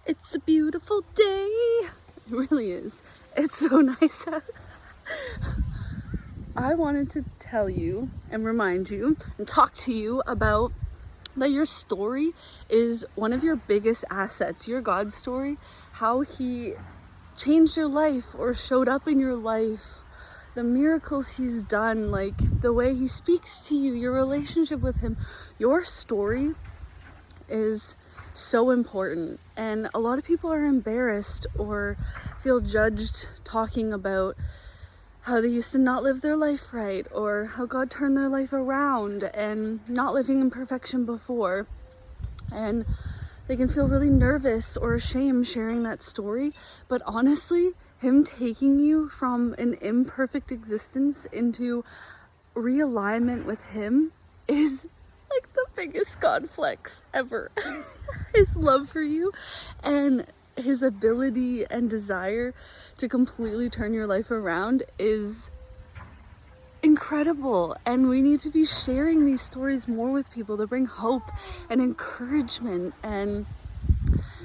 It's a beautiful day. It really is. It's so nice out. I wanted to tell you and remind you and talk to you about that your story is one of your biggest assets, your God story, how he changed your life or showed up in your life, the miracles he's done, like the way he speaks to you, your relationship with him. Your story is so important, and a lot of people are embarrassed or feel judged talking about how they used to not live their life right, or how God turned their life around and not living in perfection before, and they can feel really nervous or ashamed sharing that story. But honestly, him taking you from an imperfect existence into realignment with him is like the biggest God flex ever. His love for you and his ability and desire to completely turn your life around is incredible, and we need to be sharing these stories more with people to bring hope and encouragement and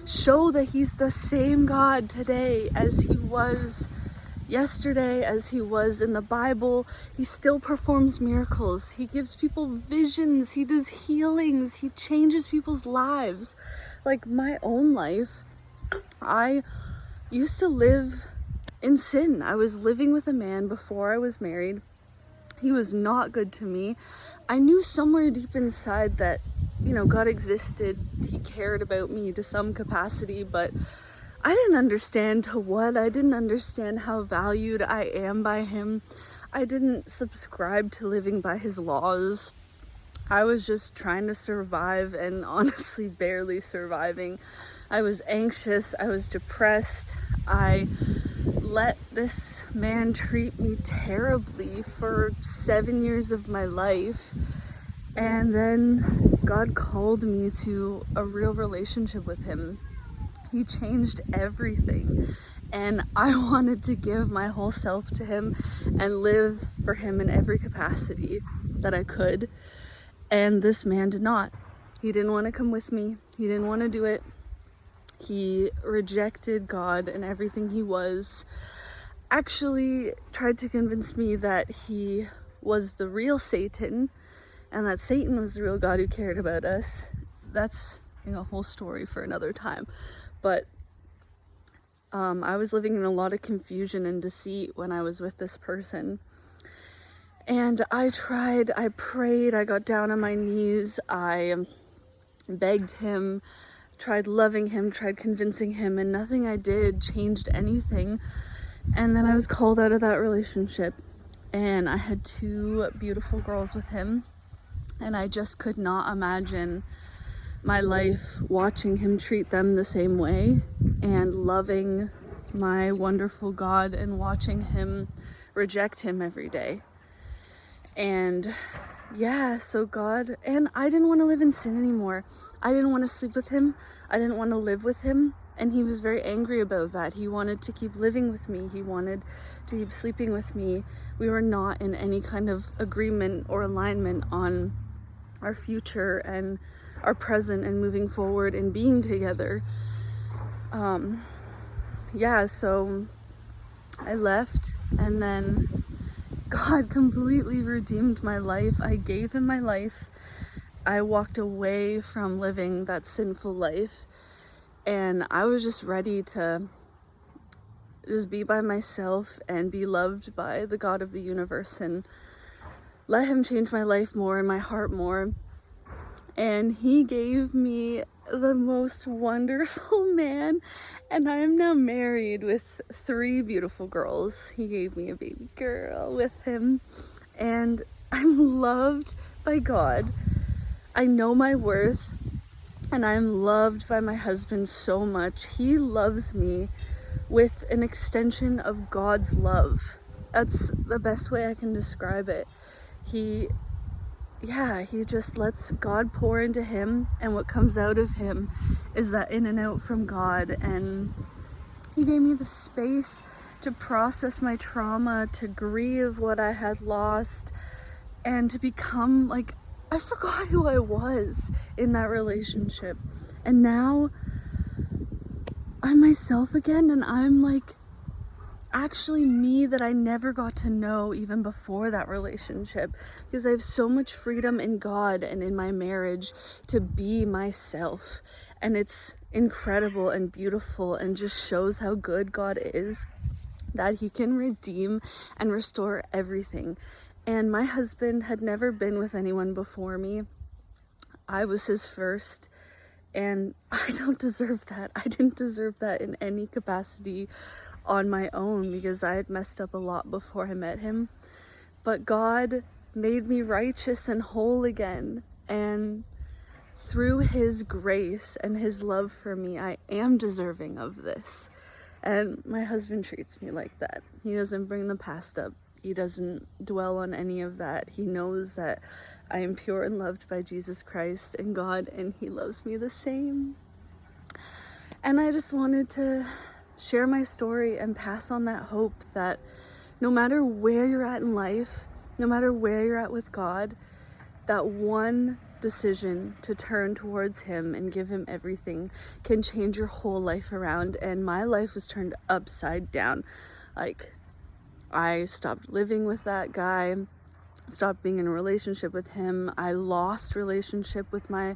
show that he's the same God today as he was yesterday, as he was in the Bible. He still performs miracles. He gives people visions. He does healings. He changes people's lives. Like my own life, I used to live in sin. I was living with a man before I was married. He was not good to me. I knew somewhere deep inside that, God existed. He cared about me to some capacity, but I didn't understand to what. I didn't understand how valued I am by him. I didn't subscribe to living by his laws. I was just trying to survive, and honestly barely surviving. I was anxious. I was depressed. I let this man treat me terribly for 7 years of my life. And then God called me to a real relationship with him. He changed everything, and I wanted to give my whole self to him and live for him in every capacity that I could. And this man did not. He didn't want to come with me. He didn't want to do it. He rejected God and everything he was. Actually tried to convince me that he was the real Satan and that Satan was the real God who cared about us. That's a whole story for another time. But I was living in a lot of confusion and deceit when I was with this person. And I prayed, I got down on my knees, I begged him, tried loving him, tried convincing him, and nothing I did changed anything. And then I was called out of that relationship, and I had 2 beautiful girls with him, and I just could not imagine my life watching him treat them the same way and loving my wonderful God and watching him reject him every day. And so God, and I didn't want to live in sin anymore. I didn't want to sleep with him. I didn't want to live with him. And he was very angry about that. He wanted to keep living with me. He wanted to keep sleeping with me. We were not in any kind of agreement or alignment on our future and our present and moving forward and being together. So I left, and then God completely redeemed my life. I gave him my life. I walked away from living that sinful life, and I was just ready to just be by myself and be loved by the God of the universe and let him change my life more and my heart more. And he gave me the most wonderful man, and I am now married with 3 beautiful girls. He gave me a baby girl with him, and I'm loved by God. I know my worth, and I'm loved by my husband so much. He loves me with an extension of God's love. That's the best way I can describe it. He just lets God pour into him, and what comes out of him is that in and out from God. And he gave me the space to process my trauma, to grieve what I had lost, and to become I forgot who I was in that relationship. And now I'm myself again, and I'm like actually me that I never got to know even before that relationship, because I have so much freedom in God and in my marriage to be myself, and it's incredible and beautiful and just shows how good God is, that he can redeem and restore everything. And my husband had never been with anyone before me. I was his first, and I don't deserve that. I didn't deserve that in any capacity on my own, because I had messed up a lot before I met him. But God made me righteous and whole again, and through his grace and his love for me, I am deserving of this. And my husband treats me like that. He doesn't bring the past up. He doesn't dwell on any of that. He knows that I am pure and loved by Jesus Christ and God, and he loves me the same. And I just wanted to share my story and pass on that hope that no matter where you're at in life, no matter where you're at with God, that one decision to turn towards him and give him everything can change your whole life around. And my life was turned upside down. Like, I stopped living with that guy, stopped being in a relationship with him. I lost relationship with my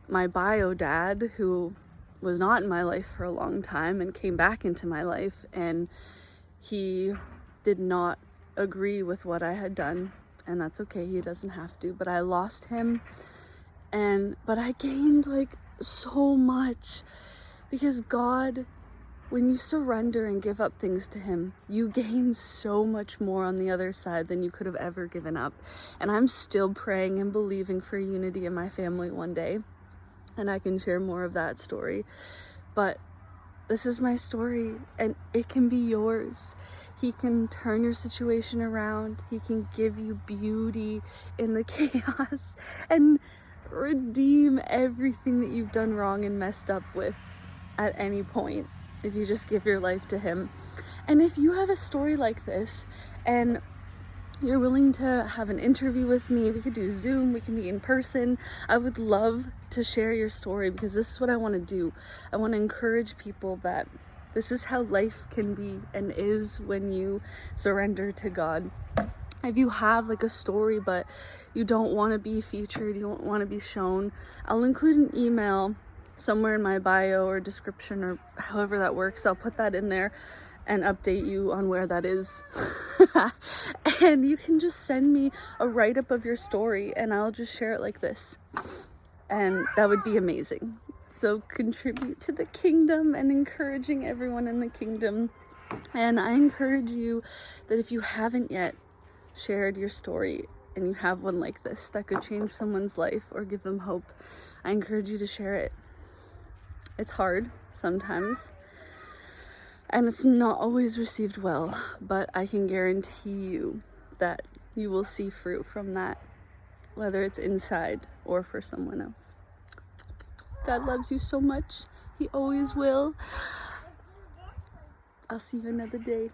bio dad, who was not in my life for a long time and came back into my life, and he did not agree with what I had done, and that's okay, he doesn't have to. But I lost him, but I gained like so much, because God, when you surrender and give up things to him, you gain so much more on the other side than you could have ever given up. And I'm still praying and believing for unity in my family one day, and I can share more of that story. But this is my story, and it can be yours. He can turn your situation around. He can give you beauty in the chaos and redeem everything that you've done wrong and messed up with at any point, if you just give your life to him. And if you have a story like this and you're willing to have an interview with me, we could do Zoom, we can be in person. I would love to share your story, because this is what I want to do. I want to encourage people that this is how life can be and is when you surrender to God. If you have like a story but you don't want to be featured, you don't want to be shown, I'll include an email somewhere in my bio or description, or however that works. I'll put that in there and update you on where that is. And you can just send me a write-up of your story and I'll just share it like this, and that would be amazing. So contribute to the kingdom and encouraging everyone in the kingdom. And I encourage you that if you haven't yet shared your story and you have one like this that could change someone's life or give them hope, I encourage you to share it. It's hard sometimes, and it's not always received well, but I can guarantee you that you will see fruit from that, whether it's inside or for someone else. God loves you so much. He always will. I'll see you another day.